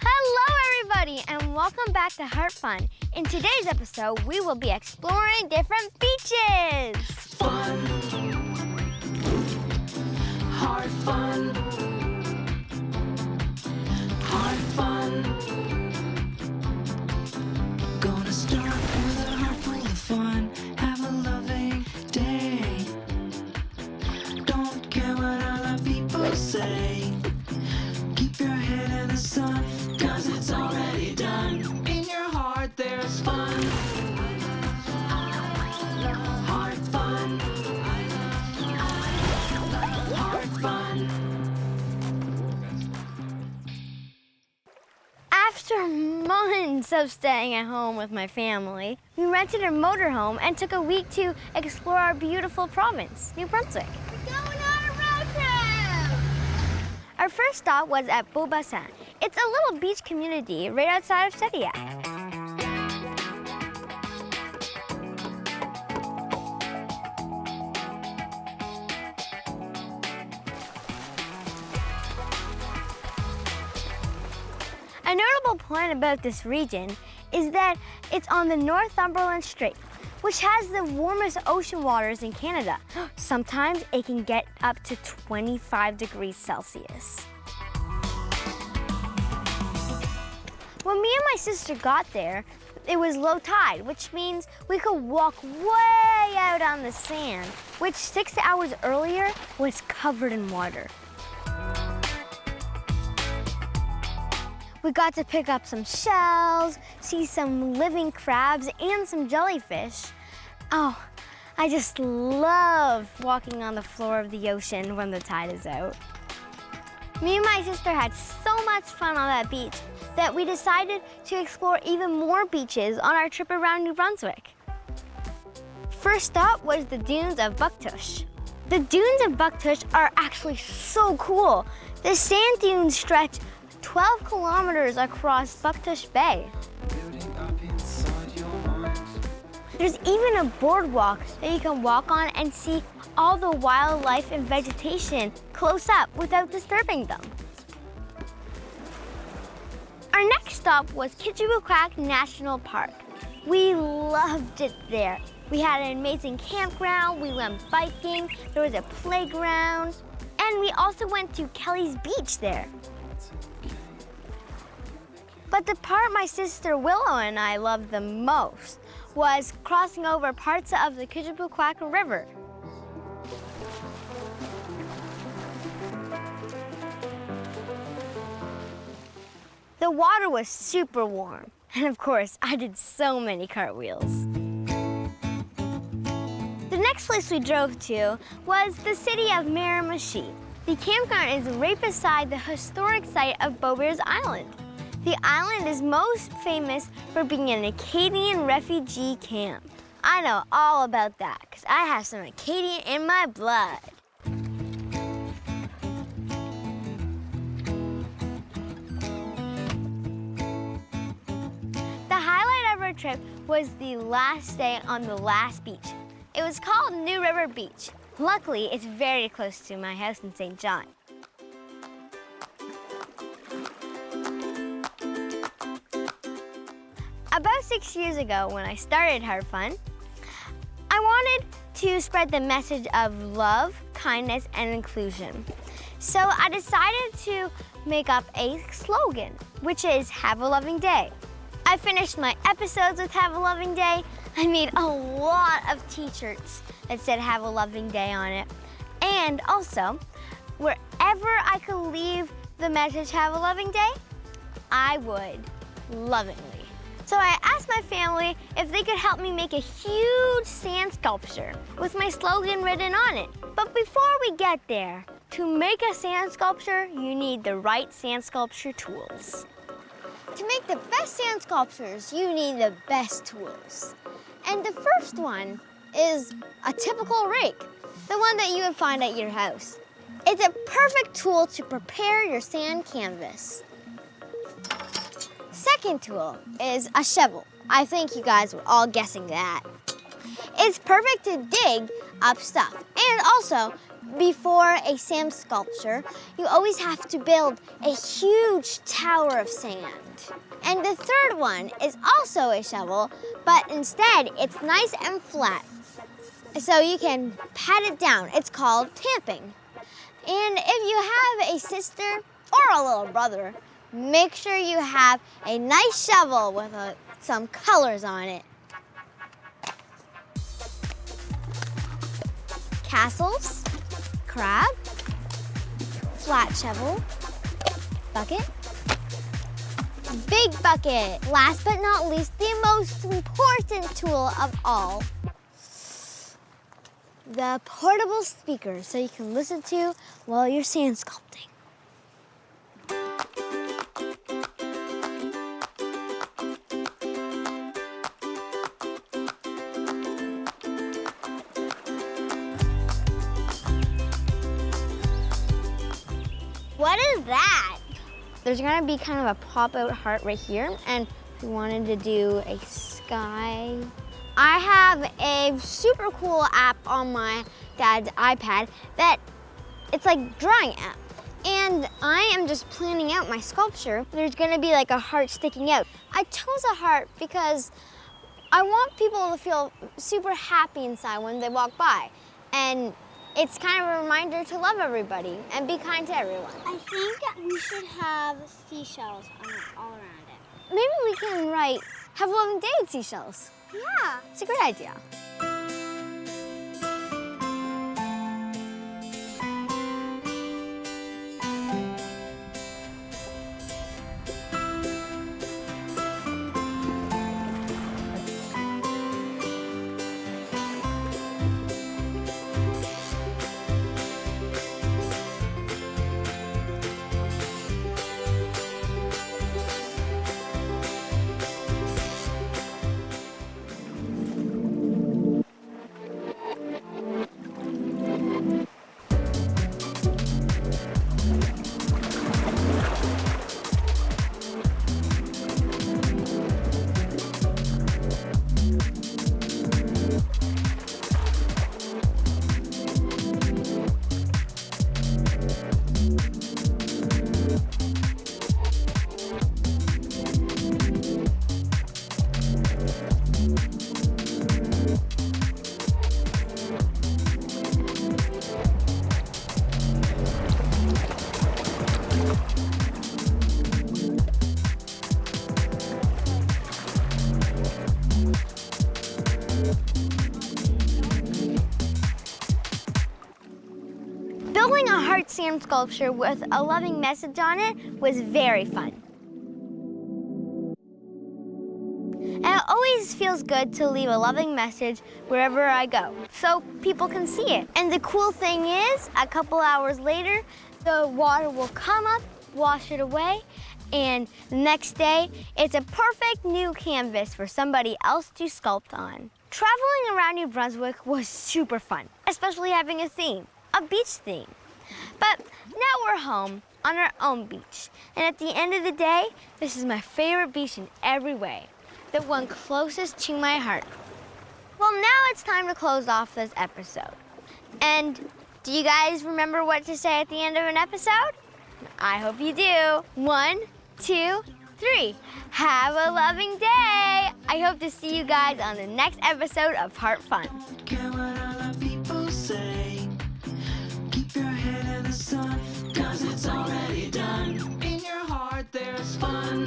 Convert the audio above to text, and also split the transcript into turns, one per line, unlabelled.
Hello, everybody, and welcome back to Heart Fun. In today's episode, we will be exploring different beaches.
Fun. Heart fun. Heart fun. Gonna start with a heart full of fun. Have a loving day. Don't care what other people say. Keep your head in the sun, 'cause it's already done. In your heart there's fun. Heart fun. Heart fun.
After months of staying at home with my family, we rented a motorhome and took a week to explore our beautiful province, New Brunswick. We're going on a road trip! Our first stop was at Beaubassin. It's a little beach community right outside of Sediac. A notable point about this region is that it's on the Northumberland Strait, which has the warmest ocean waters in Canada. Sometimes it can get up to 25 degrees Celsius. When me and my sister got there, it was low tide, which means we could walk way out on the sand, which 6 hours earlier was covered in water. We got to pick up some shells, see some living crabs, and some jellyfish. Oh, I just love walking on the floor of the ocean when the tide is out. Me and my sister had so much fun on that beach that we decided to explore even more beaches on our trip around New Brunswick. First stop was the dunes of Bucktush. The dunes of Bucktush are actually so cool. The sand dunes stretch 12 kilometers across Bucktush Bay. There's even a boardwalk that you can walk on and see all the wildlife and vegetation close up without disturbing them. Our next stop was Kitchibouquac National Park. We loved it there. We had an amazing campground, we went biking, there was a playground, and we also went to Kelly's Beach there. But the part my sister Willow and I loved the most was crossing over parts of the Kitchibouquac River. The water was super warm, and of course, I did so many cartwheels. The next place we drove to was the city of Miramichi. The campground is right beside the historic site of Beaubears Island. The island is most famous for being an Acadian refugee camp. I know all about that because I have some Acadian in my blood. The highlight of our trip was the last day on the last beach. It was called New River Beach. Luckily, it's very close to my house in St. John. About 6 years ago, when I started Heart Fun, I wanted to spread the message of love, kindness, and inclusion. So I decided to make up a slogan, which is Have a Loving Day. I finished my episodes with Have a Loving Day. I made a lot of t-shirts that said Have a Loving Day on it. And also, wherever I could leave the message Have a Loving Day, I would lovingly. So I asked my family if they could help me make a huge sand sculpture with my slogan written on it. But before we get there, to make a sand sculpture, you need the right sand sculpture tools. To make the best sand sculptures, you need the best tools. And the first one is a typical rake, the one that you would find at your house. It's a perfect tool to prepare your sand canvas. Second tool is a shovel. I think you guys were all guessing that. It's perfect to dig up stuff. And also, Before a sand sculpture, you always have to build a huge tower of sand. And the third one is also a shovel, but instead it's nice and flat. So you can pat it down. It's called tamping. And if you have a sister or a little brother, make sure you have a nice shovel with some colors on it. Castles, crab, flat shovel, bucket, big bucket. Last but not least, the most important tool of all, the portable speaker so you can listen to while you're sand sculpting. What is that? There's gonna be kind of a pop-out heart right here, and we wanted to do a sky. I have a super cool app on my dad's iPad that it's like drawing app. And I am just planning out my sculpture. There's gonna be like a heart sticking out. I chose a heart because I want people to feel super happy inside when they walk by. And it's kind of a reminder to love everybody and be kind to everyone.
I think we should have seashells all around it.
Maybe we can write, "Have a loving day" with seashells.
Yeah.
It's a great idea. Building a heart sand sculpture with a loving message on it was very fun. And it always feels good to leave a loving message wherever I go, so people can see it. And the cool thing is, a couple hours later, the water will come up, wash it away, and the next day, it's a perfect new canvas for somebody else to sculpt on. Traveling around New Brunswick was super fun, especially having a theme. A beach theme. But now we're home on our own beach. And at the end of the day, this is my favorite beach in every way. The one closest to my heart. Well, now it's time to close off this episode. And do you guys remember what to say at the end of an episode? I hope you do. 1, 2, 3. Have a loving day. I hope to see you guys on the next episode of Heart Fun.
Care what other people say. Keep your head in the sun, 'cause it's already done. In your heart there's fun.